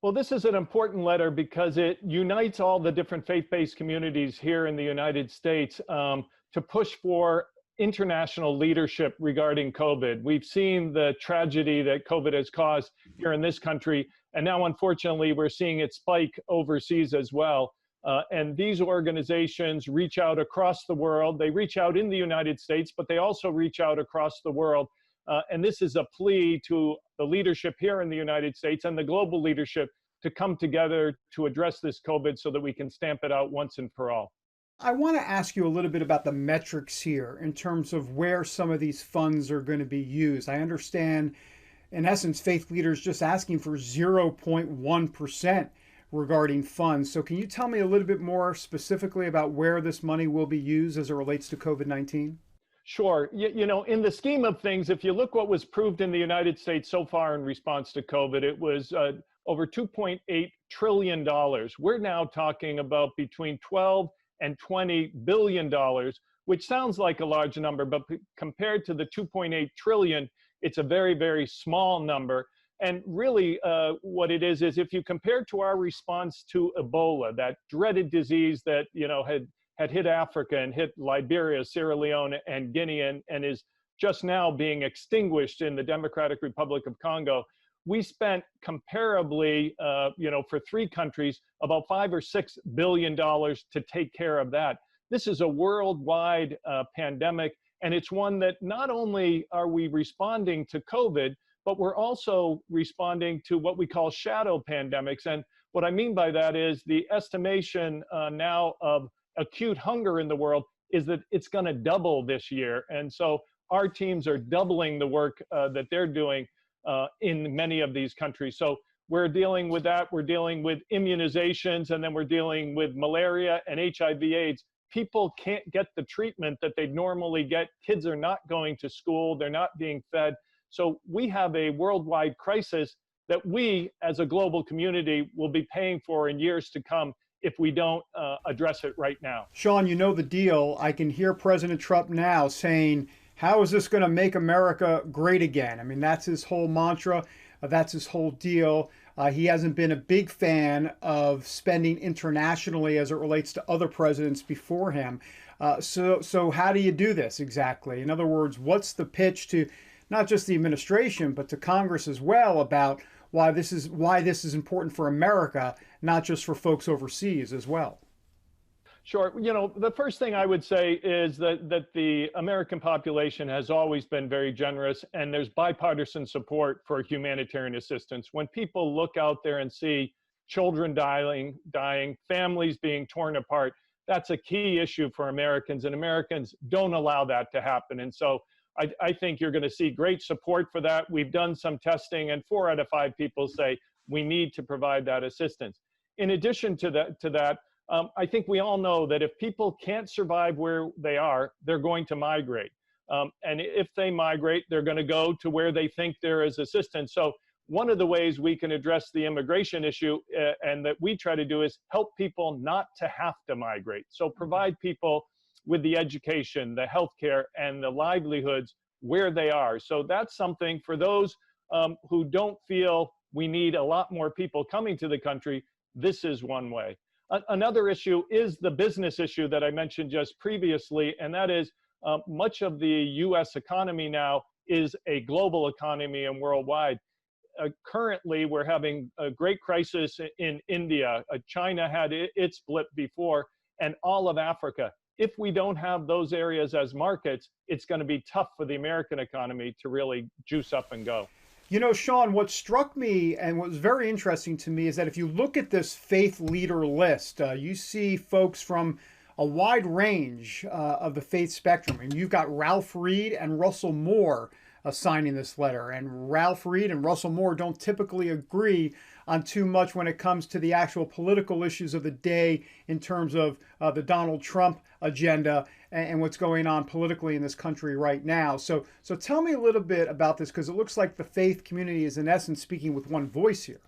Well, this is an important letter because it unites all the different faith-based communities here in the United States to push for international leadership regarding COVID. We've seen the tragedy that COVID has caused here in this country, and now, unfortunately, we're seeing it spike overseas as well. And these organizations reach out across the world. They reach out in the United States, but they also reach out across the world. And this is a plea to the leadership here in the United States and the global leadership to come together to address this COVID so that we can stamp it out once and for all. I want to ask you a little bit about the metrics here in terms of where some of these funds are going to be used. I understand, in essence, faith leaders just asking for 0.1% regarding funds. So can you tell me a little bit more specifically about where this money will be used as it relates to COVID-19? Sure. In the scheme of things, if you look what was proved in the United States so far in response to COVID, it was over $2.8 trillion. We're now talking about between 12 and $20 billion, which sounds like a large number, but compared to the 2.8 trillion, it's a very, very small number. And really what it is if you compare to our response to Ebola, that dreaded disease that, had hit Africa and hit Liberia, Sierra Leone, and Guinea, and is just now being extinguished in the Democratic Republic of Congo, we spent comparably, for three countries, about $5 or $6 billion to take care of that. This is a worldwide pandemic, and it's one that not only are we responding to COVID, but we're also responding to what we call shadow pandemics. And what I mean by that is the estimation now of acute hunger in the world is that it's going to double this year. And so our teams are doubling the work that they're doing in many of these countries. So we're dealing with that. We're dealing with immunizations, and then we're dealing with malaria and HIV/AIDS. People can't get the treatment that they normally get. Kids are not going to school. They're not being fed. So we have a worldwide crisis that we, as a global community, will be paying for in years to come if we don't address it right now. Sean, you know the deal. I can hear President Trump now saying, how is this going to make America great again? I mean, that's his whole mantra. That's his whole deal. He hasn't been a big fan of spending internationally as it relates to other presidents before him. So how do you do this exactly? In other words, what's the pitch to not just the administration, but to Congress as well about why this is important for America, not just for folks overseas as well? Sure. The first thing I would say is that the American population has always been very generous, and there's bipartisan support for humanitarian assistance. When people look out there and see children dying, families being torn apart, that's a key issue for Americans, and Americans don't allow that to happen. And so I think you're going to see great support for that. We've done some testing, and 4 out of 5 people say we need to provide that assistance. In addition to that, I think we all know that if people can't survive where they are, they're going to migrate. And if they migrate, they're going to go to where they think there is assistance. So one of the ways we can address the immigration issue and that we try to do is help people not to have to migrate. So provide people with the education, the healthcare, and the livelihoods where they are. So that's something for those who don't feel we need a lot more people coming to the country. This is one way. Another issue is the business issue that I mentioned just previously, and that is much of the U.S. economy now is a global economy and worldwide. Currently, we're having a great crisis in India. China had its blip before, and all of Africa. If we don't have those areas as markets, it's going to be tough for the American economy to really juice up and go. You know, Sean, what struck me and what was very interesting to me is that if you look at this faith leader list, you see folks from a wide range of the faith spectrum. And you've got Ralph Reed and Russell Moore signing this letter. And Ralph Reed and Russell Moore don't typically agree on too much when it comes to the actual political issues of the day in terms of the Donald Trump agenda and what's going on politically in this country right now. So tell me a little bit about this, because it looks like the faith community is in essence speaking with one voice here.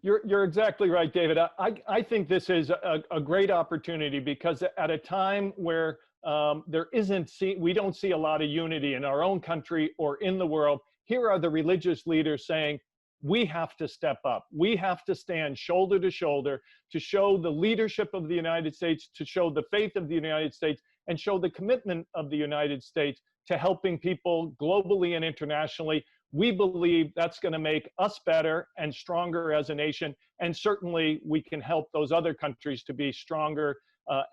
You're exactly right, David. I think this is a great opportunity because at a time where we don't see a lot of unity in our own country or in the world, here are the religious leaders saying, we have to step up. We have to stand shoulder to shoulder to show the leadership of the United States, to show the faith of the United States, and show the commitment of the United States to helping people globally and internationally. We believe that's going to make us better and stronger as a nation. And certainly we can help those other countries to be stronger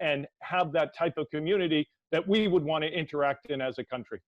and have that type of community that we would want to interact in as a country.